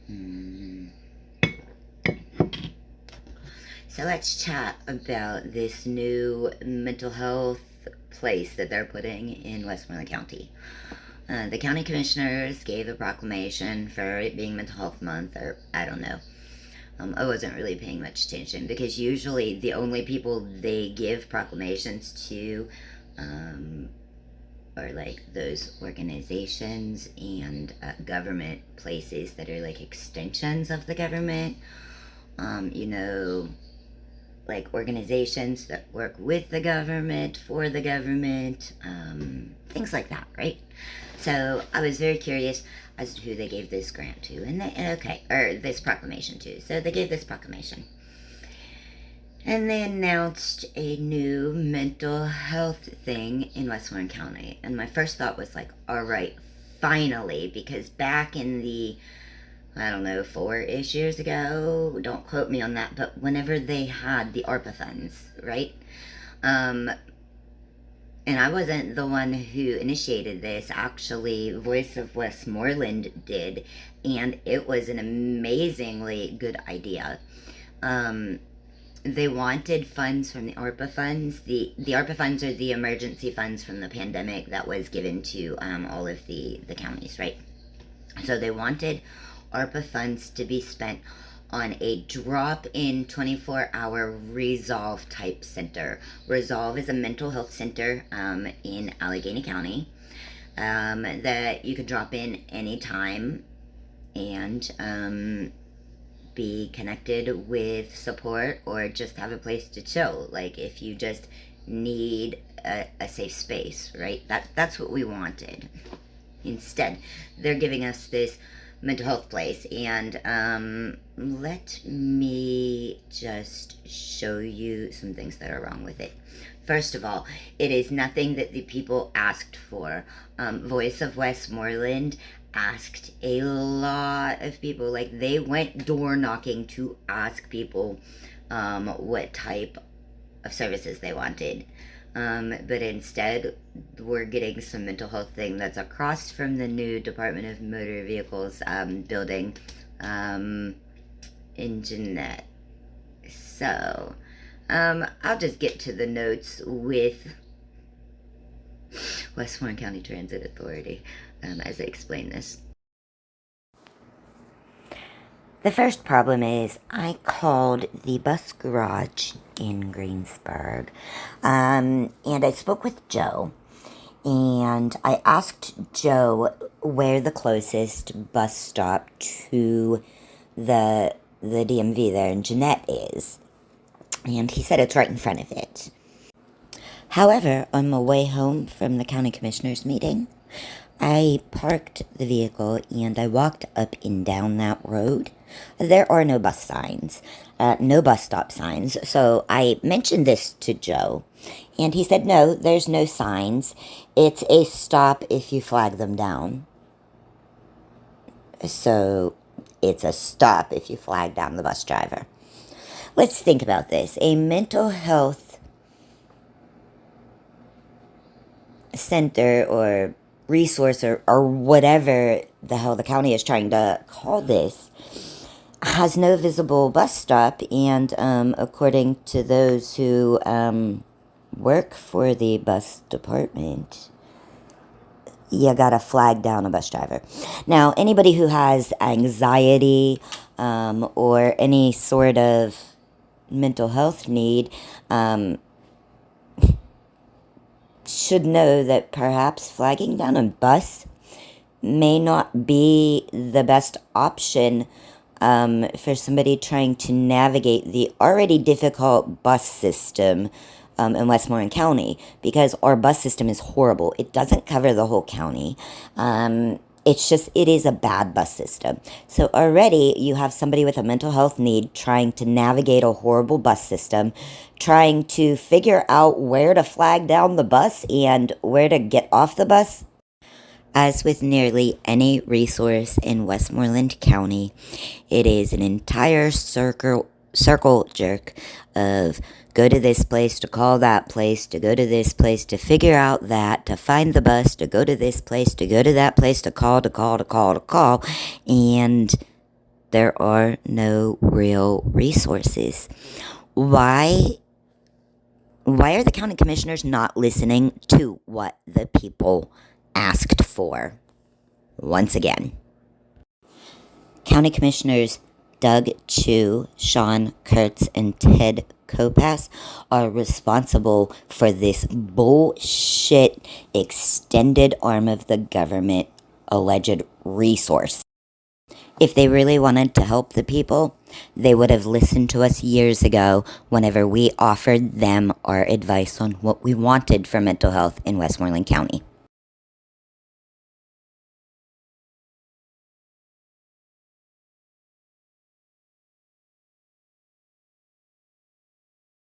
Mm. So let's chat about this new mental health place that they're putting in Westmoreland County. The county commissioners gave a proclamation for it being Mental Health Month, or I don't know. I wasn't really paying much attention because usually the only people they give proclamations to are like those organizations and government places that are like extensions of the government. You know, like organizations that work with the government, for the government, things like that, right? So I was very curious as to who they gave this grant to, or this proclamation to. So they gave this proclamation. And they announced a new mental health thing in Westmoreland County. And my first thought was like, all right, finally, because back in the, I don't know, 4-ish years ago, don't quote me on that, but whenever they had the ARPA funds, right? And I wasn't the one who initiated this. Actually, Voice of Westmoreland did, and it was an amazingly good idea. They wanted funds from the ARPA funds. The ARPA funds are the emergency funds from the pandemic that was given to all of the counties, right? So they wanted ARPA funds to be spent on a drop-in 24-hour Resolve type center. Resolve is a mental health center in Allegheny County that you could drop in anytime and be connected with support or just have a place to chill. Like if you just need a safe space, right? That's what we wanted. Instead, they're giving us this mental health place, and let me just show you some things that are wrong with it. First of all, it is nothing that the people asked for. Voice of Westmoreland asked a lot of people. Like, they went door knocking to ask people what type of services they wanted. But instead, we're getting some mental health thing that's across from the new Department of Motor Vehicles building in Jeanette. So, I'll just get to the notes with Westmoreland County Transit Authority as I explain this. The first problem is I called the bus garage in Greensburg, and I spoke with Joe, and I asked Joe where the closest bus stop to the DMV there in Jeanette is, and he said it's right in front of it. However, on my way home from the county commissioners meeting, I parked the vehicle and I walked up and down that road. There are no bus signs, no bus stop signs. So I mentioned this to Joe, and he said, no, there's no signs. It's a stop if you flag them down. So it's a stop if you flag down the bus driver. Let's think about this. A mental health center or resource or whatever the hell the county is trying to call this has no visible bus stop, and according to those who work for the bus department, you gotta flag down a bus driver. Now, anybody who has anxiety or any sort of mental health need should know that perhaps flagging down a bus may not be the best option for somebody trying to navigate the already difficult bus system in Westmoreland County, because our bus system is horrible. It doesn't cover the whole county. It is a bad bus system. So already you have somebody with a mental health need trying to navigate a horrible bus system, trying to figure out where to flag down the bus and where to get off the bus. As with nearly any resource in Westmoreland County, it is an entire circle jerk of go to this place, to call that place, to go to this place, to figure out that, to find the bus, to go to this place, to go to that place, to call, and there are no real resources. Why are the county commissioners not listening to what the people asked for? Once again, County Commissioners Doug Chu, Sean Kurtz, and Ted Kopass are responsible for this bullshit extended arm of the government alleged resource. If they really wanted to help the people, they would have listened to us years ago whenever we offered them our advice on what we wanted for mental health in Westmoreland County.